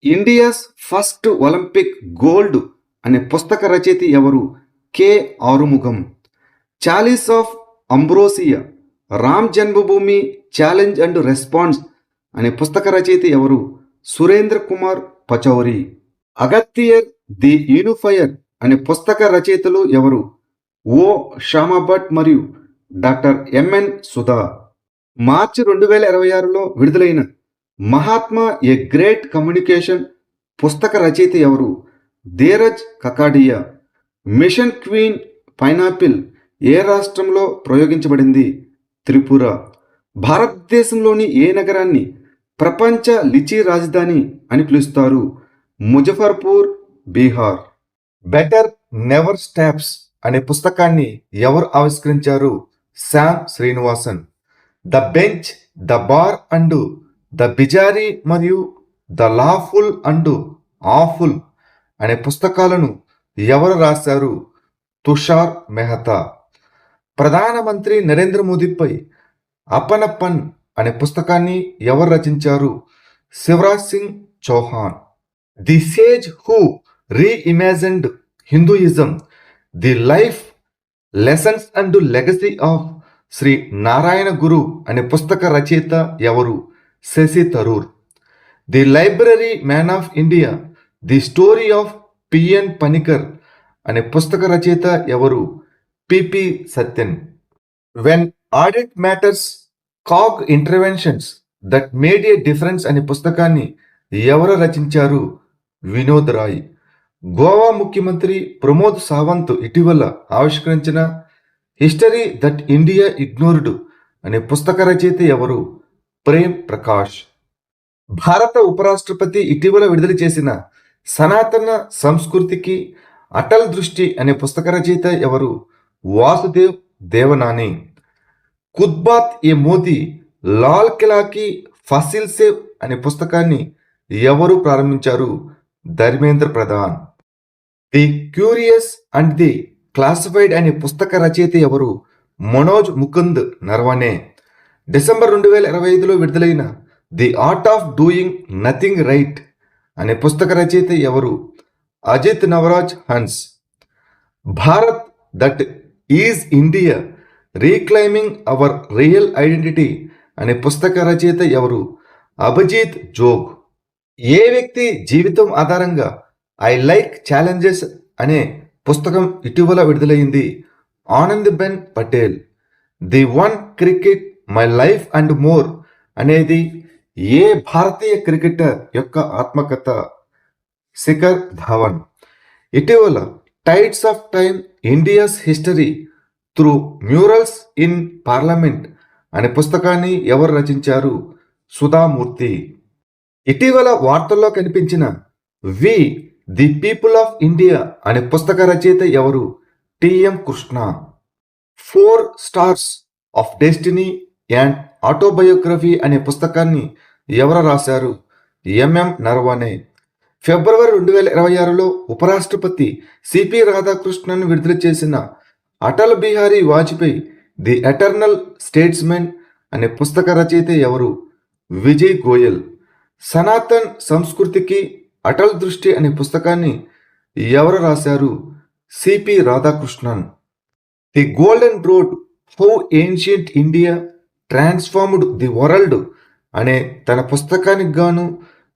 India's first Olympic gold అనే పుస్తక రచయిత ఎవరు? K Arumugam. Chalice of ambrosia, Ram Janmabhoomi challenge and response అనే పుస్తక రచయిత ఎవరు? సురేంద్ర కుమార్ పచౌరి. అగత్తియర్ ది యూనిఫైయర్ అనే పుస్తక రచయితలు ఎవరు? ఓ శ్యామభట్ మరియు డాక్టర్ ఎంఎన్ సుధా. మార్చి 2026లో విడుదలైన మహాత్మా ఏ గ్రేట్ కమ్యూనికేషన్ పుస్తక రచయిత ఎవరు? Dheeraj Kakadia. Mission queen pineapple ఏ రాష్ట్రంలో ప్రయోగించబడింది? త్రిపుర. భారతదేశంలోని ఏ నగరాన్ని ప్రపంచ లిచీ రాజధాని అని పిలుస్తారు? Muzaffarpur, Bihar. Better never stops అనే పుస్తకాన్ని ఎవరు ఆవిష్కరించారు? Sam Srinivasan. The bench, the bar and the bizarre మరియు ద లాఫుల్ అండ్ ఆఫుల్ అనే పుస్తకాలను ఎవరు రాశారు? తుషార్ మెహతా. ప్రధానమంత్రి నరేంద్ర మోదీపై అపనపన్ అనే పుస్తకాన్ని ఎవరు రచించారు? Shivraj Singh Chouhan. The sage who reimagined Hinduism, the life lessons and legacy of Shri Narayana Guru అనే పుస్తక రచయిత ఎవరు? Shashi Tharoor. The library man of India, the story of PN Panicker అనే పుస్తక రచయిత ఎవరు? PP Sathyan. When audit matters, CAG interventions that made a difference అనే పుస్తకాన్ని ఎవరు రచించారు? వినోద్ రాయ్. గోవా ముఖ్యమంత్రి ప్రమోద్ సావంత్ ఇటీవల ఆవిష్కరించిన హిస్టరీ దట్ ఇండియా ఇగ్నోర్డ్ అనే పుస్తక రచయిత ఎవరు? ప్రేమ్ ప్రకాష్. భారత ఉపరాష్ట్రపతి ఇటీవల విడుదల చేసిన సనాతన సంస్కృతికి అటల్ దృష్టి అనే పుస్తక రచయిత ఎవరు? వాసుదేవ్ దేవనాని. ఖుద్బాత్ ఏ మోదీ, లాల్ కిలాకి ఫసిల్ సేవ్ అనే పుస్తకాన్ని ఎవరు ప్రారంభించారు? Dharmendra Pradhan. The curious and the classified అనే పుస్తక రచయిత ఎవరు? మనోజ్ ముకుంద్ నరవనే. డిసెంబర్ 2025లో విడుదలైన the art of doing nothing right అనే పుస్తక రచయిత ఎవరు? Ajit Navraj Hans. Bharat that is India, reclaiming our real identity అనే పుస్తక రచయిత ఎవరు? అభిజిత్ జోగ్. ఏ వ్యక్తి జీవితం ఆధారంగా ఐ లైక్ ఛాలెంజెస్ అనే పుస్తకం ఇటీవల విడుదలైంది? Anandiben Patel. The one cricket my life and more అనేది ఏ భారతీయ క్రికెటర్ యొక్క ఆత్మకథ? శిఖర్ ధవన్. ఇటీవల tides of time India's history through murals in parliament అనే పుస్తకాన్ని ఎవరు రచించారు? సుధామూర్తి. ఇటీవల వార్తల్లో కనిపించిన వి ది పీపుల్ ఆఫ్ ఇండియా అనే పుస్తక రచయిత ఎవరు? TM Krishna. 4 stars of destiny and autobiography అనే పుస్తకాన్ని ఎవరు రాశారు? ఎంఎం నరవనే. ఫిబ్రవరి 2026లో ఉపరాష్ట్రపతి సిపి రాధాకృష్ణన్ విడుదల చేసిన Atal Bihari Vajpayee the eternal statesmen అనే పుస్తక రచయిత ఎవరు? విజయ్ గోయల్. సనాతన్ సంస్కృతికి అటల్ దృష్టి అనే పుస్తకాన్ని ఎవరు రాశారు? CP Radhakrishnan. The golden road, how ancient India transformed the world అనే తన పుస్తకానికి గాను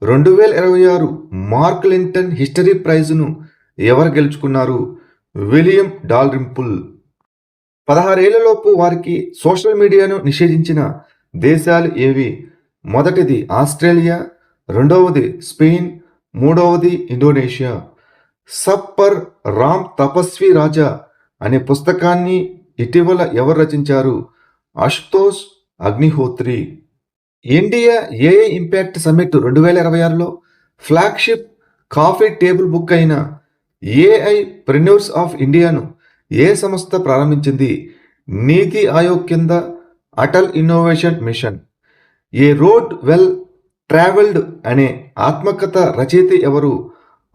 2026 మార్క్ లింటన్ హిస్టరీ ప్రైజ్ను ఎవరు గెలుచుకున్నారు? విలియం డాల్రింపుల్. 16 ఏళ్లలోపు వారికి సోషల్ మీడియాను నిషేధించిన దేశాలు ఏవి? మొదటిది ఆస్ట్రేలియా, రెండవది స్పెయిన్, మూడవది ఇండోనేషియా. సబ్ పర్ రామ్ తపస్వి రాజా అనే పుస్తకాన్ని ఇటీవల ఎవరు రచించారు? Ashutosh Agnihotri. India AI impact summit 2026లో ఫ్లాగ్షిప్ కాఫీ టేబుల్ బుక్ అయిన ఏఐ ప్రెన్యూర్స్ ఆఫ్ ఇండియాను ఏ సంస్థ ప్రారంభించింది? నీతి ఆయోగ్ కింద Atal innovation mission. A road well travelled అనే ఆత్మకథ రచయిత ఎవరు?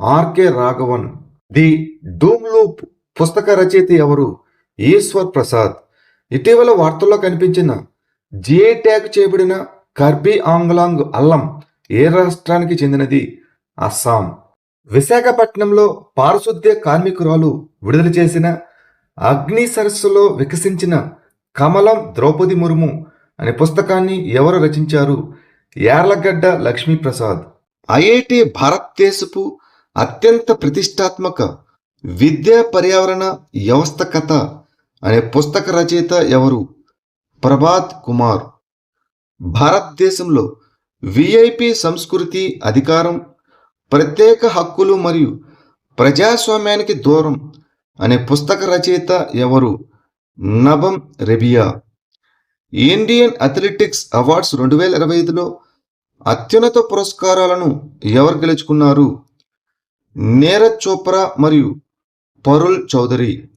RK Raghavan. The doom loop పుస్తక రచయిత ఎవరు? ఈశ్వర్ ప్రసాద్. ఇటీవల వార్తల్లో కనిపించిన జిఐ ట్యాగ్ చేయబడిన కర్బీ ఆంగ్లాంగ్ అల్లం ఏ రాష్ట్రానికి చెందినది? అస్సాం. విశాఖపట్నంలో పారిశుద్ధ్య కార్మికురాలు విడుదల చేసిన అగ్ని సరస్సులో వికసించిన కమలం ద్రౌపది ముర్ము అనే పుస్తకాన్ని ఎవరు రచించారు? యార్లగడ్డ లక్ష్మీప్రసాద్. ఐఐటి భారతదేశపు అత్యంత ప్రతిష్టాత్మక విద్యా పర్యావరణ వ్యవస్థ కథ అనే పుస్తక రచయిత ఎవరు? ప్రభాత్ కుమార్. భారతదేశంలో విఐపి సంస్కృతి, అధికారం, ప్రత్యేక హక్కులు మరియు ప్రజాస్వామ్యానికి దూరం అనే పుస్తక రచయిత ఎవరు? నబం రెబియా. ఇండియన్ అథ్లెటిక్స్ అవార్డ్స్ 2025లో అత్యున్నత పురస్కారాలను ఎవరు గెలుచుకున్నారు? నీరజ్ చోప్రా మరియు పరుల్ చౌదరి.